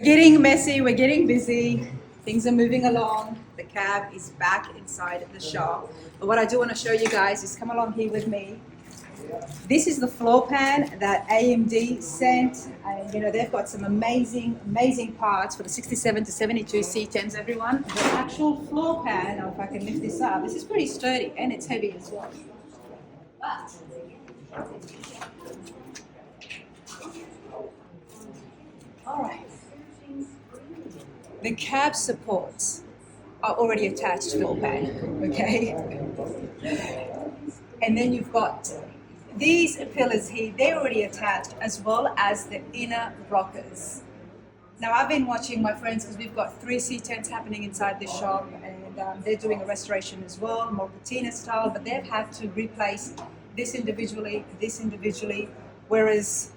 Getting messy, we're getting busy, things are moving along. The cab is back inside the shop. But what I do want to show you guys is come along here with me. This is the floor pan that AMD sent, and they've got some amazing parts for the 67 to 72 C10s, everyone. The actual floor pan, now if I can lift this up, this is pretty sturdy and it's heavy as well. But all right. The cab supports are already attached to the floor pan, okay? And then you've got these pillars here, they're already attached, as well as the inner rockers. Now I've been watching my friends because we've got 3 C10s happening inside the shop, and they're doing a restoration as well, more patina style, but they've had to replace this individually, whereas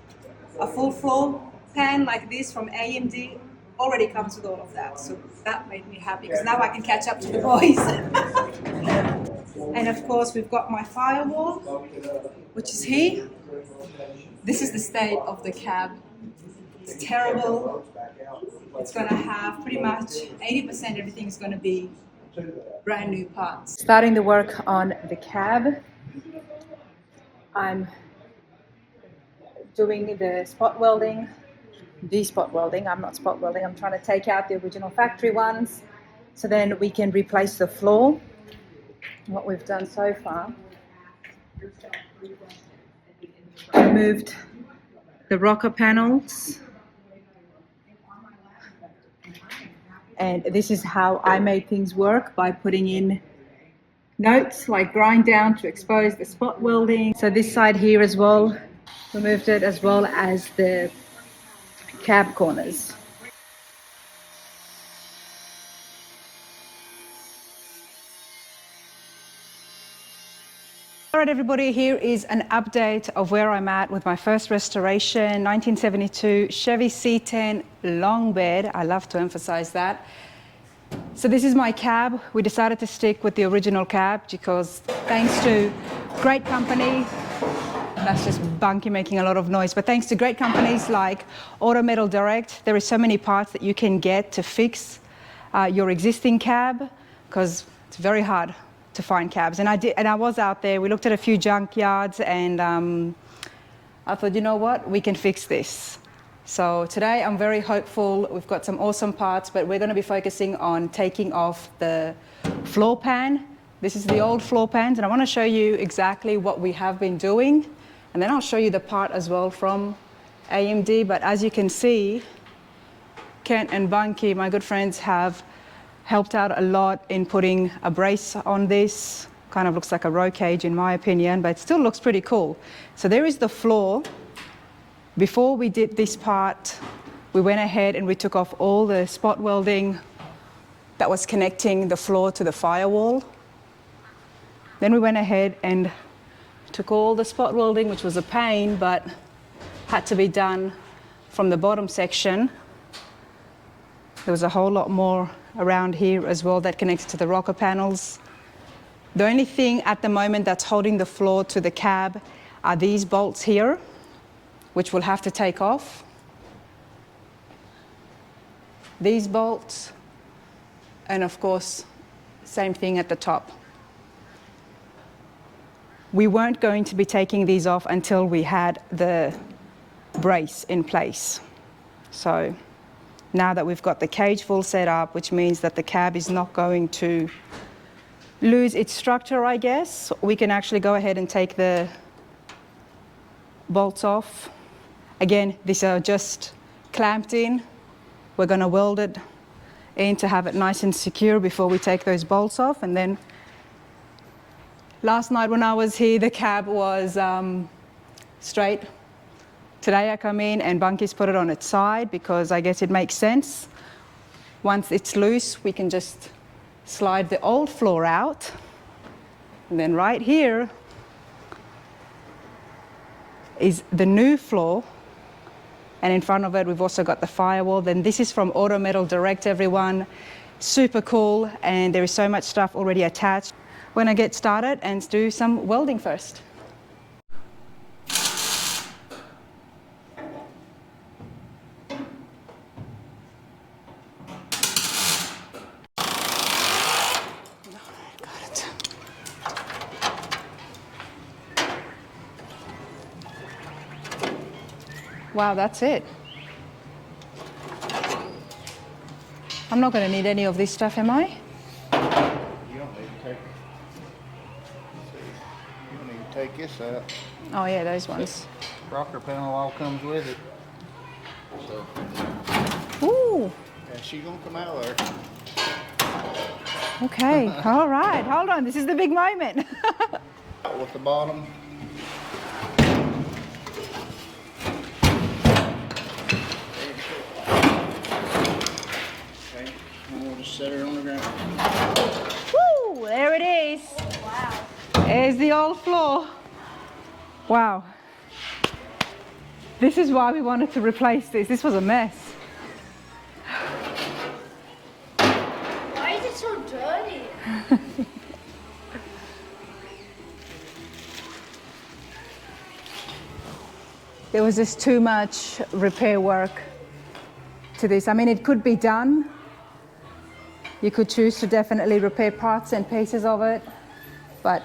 a full floor pan like this from AMD already comes with all of that. So that made me happy because now I can catch up to the boys. And of course we've got my firewall, which is here. This is the state of the cab. It's terrible. It's going to have pretty much 80% everything's going to be brand new parts. Starting the work on the cab. I'm doing the spot welding. I'm not spot welding. I'm trying to take out the original factory ones so then we can replace the floor. What we've done so far, removed the rocker panels, and this is how I made things work, by putting in notes like grind down to expose the spot welding. So this side here as well, removed it, as well as the cab corners. All right, everybody, here is an update of where I'm at with my first restoration, 1972 Chevy C10 long bed. I love to emphasize that. So this is my cab. We decided to stick with the original cab because thanks to great company, that's just Bunky making a lot of noise, but thanks to great companies like Auto Metal Direct, there is so many parts that you can get to fix your existing cab, because it's very hard to find cabs. And I was out there, we looked at a few junkyards, and I thought, you know what, we can fix this. So today I'm very hopeful. We've got some awesome parts, but we're going to be focusing on taking off the floor pan. This is the old floor pans, and I want to show you exactly what we have been doing. And then I'll show you the part as well from AMD. But as you can see, Kent and Bunky, my good friends, have helped out a lot in putting a brace on this. Kind of looks like a row cage in my opinion, but it still looks pretty cool. So there is the floor. Before we did this part, we went ahead and we took off all the spot welding that was connecting the floor to the firewall. Then we went ahead and took all the spot welding, which was a pain, but had to be done from the bottom section. There was a whole lot more around here as well that connected to the rocker panels. The only thing at the moment that's holding the floor to the cab are these bolts here, which we'll have to take off. These bolts, and of course, same thing at the top. We weren't going to be taking these off until we had the brace in place. So now that we've got the cage full set up, which means that the cab is not going to lose its structure, I guess, we can actually go ahead and take the bolts off. Again, these are just clamped in. We're going to weld it in to have it nice and secure before we take those bolts off. And then last night when I was here, the cab was straight. Today I come in and Bunky's put it on its side because I guess it makes sense. Once it's loose, we can just slide the old floor out. And then right here is the new floor. And in front of it, we've also got the firewall. Then this is from Auto Metal Direct, everyone. Super cool, and there is so much stuff already attached. We're gonna get started and do some welding first. Wow, that's it. I'm not going to need any of this stuff, am I? You don't need to take. You don't need to take this out. Oh yeah, those ones. Rocker panel all comes with it. So, Ooh. and she's gonna come out there. Okay. All right. Hold on. This is the big moment. Out with the bottom. Okay, and we'll just set her on the ground. Woo! There it is. Wow. There's the old floor. Wow. This is why we wanted to replace this. This was a mess. Why is it so dirty? There was just too much repair work to this. I mean, it could be done. You could choose to definitely repair parts and pieces of it, but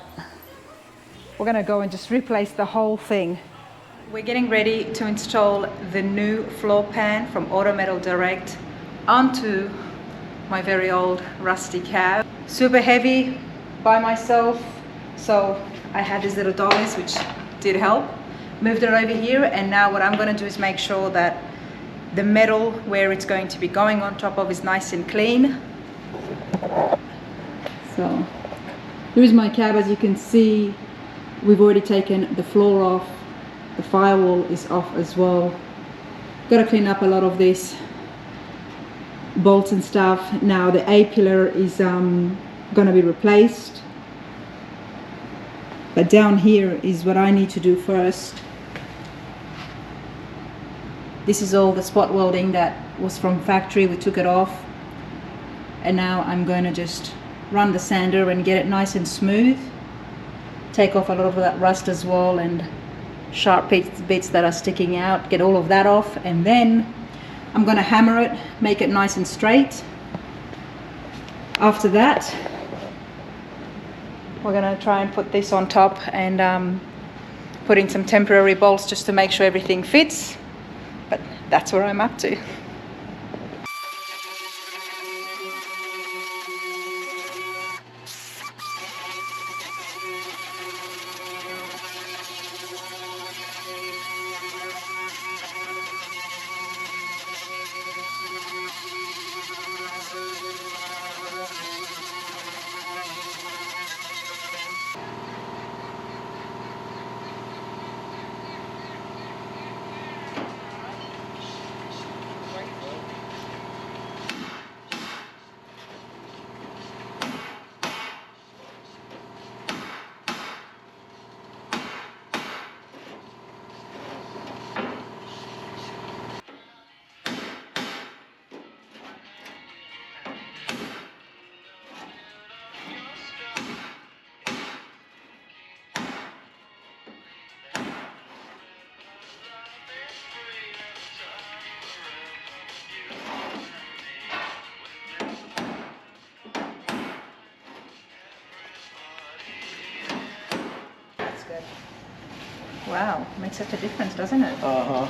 we're gonna go and just replace the whole thing. We're getting ready to install the new floor pan from Auto Metal Direct onto my very old rusty cab. Super heavy by myself, so I had these little dollies which did help. Moved it over here, and now what I'm going to do is make sure that the metal where it's going to be going on top of is nice and clean. So here's my cab. As you can see, we've already taken the floor off. The firewall is off as well. Got to clean up a lot of this bolts and stuff. Now the A pillar is going to be replaced, but down here is what I need to do first. This is all the spot welding that was from factory. We took it off, and now I'm going to just run the sander and get it nice and smooth. Take off a lot of that rust as well and sharp bits that are sticking out. Get all of that off, and then I'm going to hammer it, make it nice and straight. After that, we're going to try and put this on top and put in some temporary bolts just to make sure everything fits. But that's where I'm up to. Wow, makes such a difference, doesn't it? Uh-huh.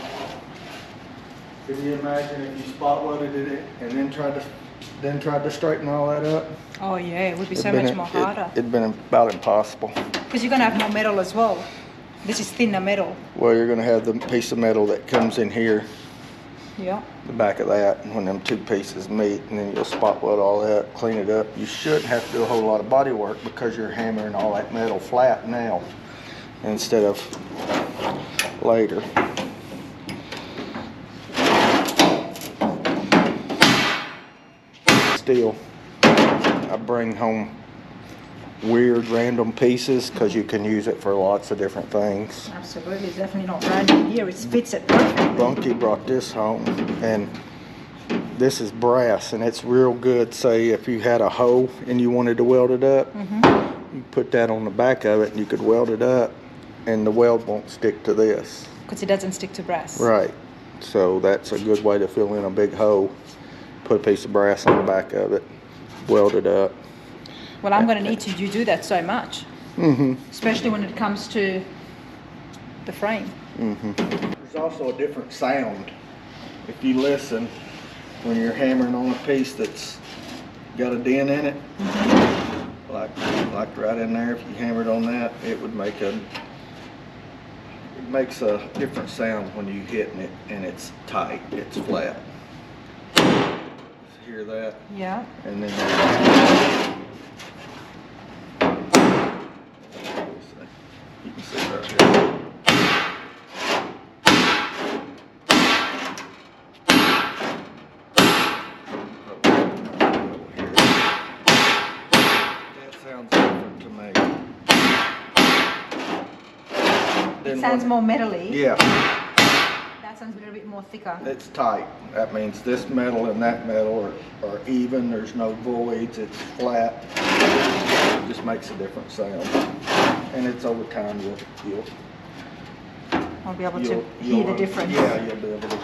Could you imagine if you spot welded it and then tried to straighten all that up? Oh yeah, it would be so much more harder. It'd been about impossible. Because you're going to have more metal as well. This is thinner metal. Well, you're going to have the piece of metal that comes in here, Yeah. the back of that, when them two pieces meet, and then you'll spot weld all that, clean it up. You shouldn't have to do a whole lot of body work because you're hammering all that metal flat now instead of later. Still, I bring home weird random pieces because you can use it for lots of different things. Absolutely, it's definitely not random here. It fits it perfectly. Bunky brought this home, and this is brass, and it's real good. Say if you had a hoe and you wanted to weld it up, you put that on the back of it and you could weld it up, and the weld won't stick to this. Because it doesn't stick to brass. Right. So that's a good way to fill in a big hole. Put a piece of brass on the back of it, weld it up. Well, I'm going to need you to do that so much. Especially when it comes to the frame. There's also a different sound. If you listen, when you're hammering on a piece that's got a dent in it, like right in there, if you hammered on that, it would make it makes a different sound when you hitting it and it's tight, it's flat. Hear that? Yeah. And then you can see right here. That sounds different to me. It sounds more metally. Yeah. That sounds a little bit more thicker. It's tight. That means this metal and that metal are even. There's no voids. It's flat. It just makes a different sound. And it's over time you'll I'll be able to hear the difference. Yeah, you'll be able to.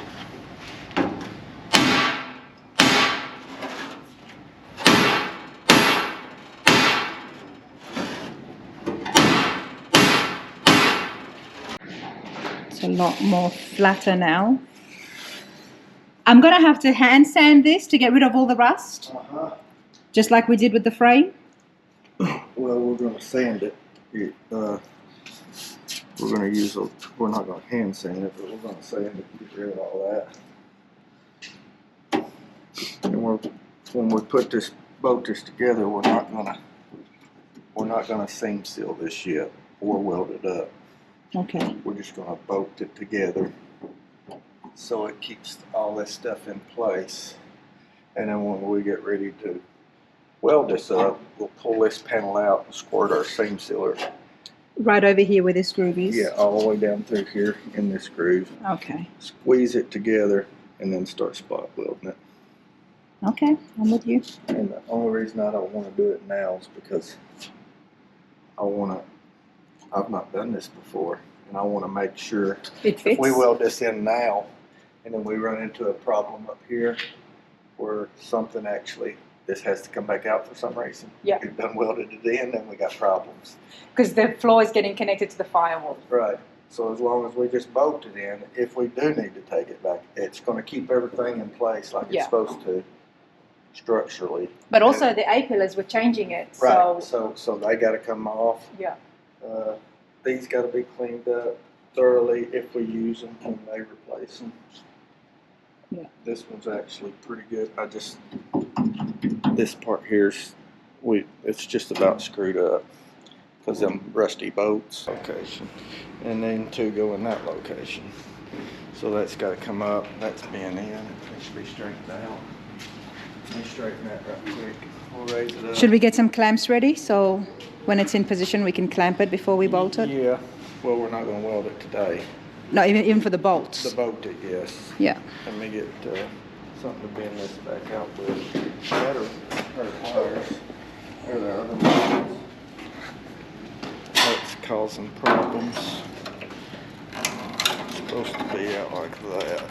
It's a lot more flatter now. I'm gonna have to hand sand this to get rid of all the rust, just like we did with the frame. Well, we're gonna sand it. We're gonna use a. We're not gonna hand sand it, but we're gonna sand it to get rid of all that. And when we put this bolt this together, we're not gonna seam seal this yet or weld it up. Okay. We're just gonna bolt it together so it keeps all this stuff in place. And then when we get ready to weld this up, we'll pull this panel out and squirt our seam sealer. Right over here where this groove is? Yeah, all the way down through here in this groove. Okay. Squeeze it together and then start spot welding it. Okay, I'm with you. And the only reason I don't want to do it now is because I've not done this before, and I want to make sure It fits. if we weld this in now and then we run into a problem up here where something actually, this has to come back out for some reason. Yeah. We've done welded it in, then we got problems. Because the floor is getting connected to the firewall. Right. So as long as we just bolt it in, if we do need to take it back, it's going to keep everything in place like it's supposed to structurally. But also the A-pillars, we're changing it. Right. So So they got to come off. yeah. These got to be cleaned up thoroughly if we use them when they replace them. Yeah. This one's actually pretty good. This part here's, it's just about screwed up because them rusty bolts. Location, and then two go in that location. So that's got to come up. That's bent in. It should be straightened out. Let me straighten that right quick. We'll raise it up. Should we get some clamps ready so when it's in position we can clamp it before we bolt it? Yeah. Well, we're not going to weld it today. No, even for the bolts. The bolt it, yes. Yeah. Let me get something to bend this back out with. Better wires. There they are. That's causing problems. It's supposed to be out like that.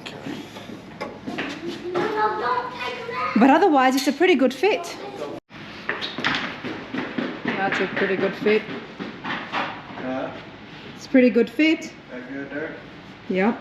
Okay. But otherwise, it's a pretty good fit. That's a pretty good fit. It's a pretty good fit. That good there? Yep.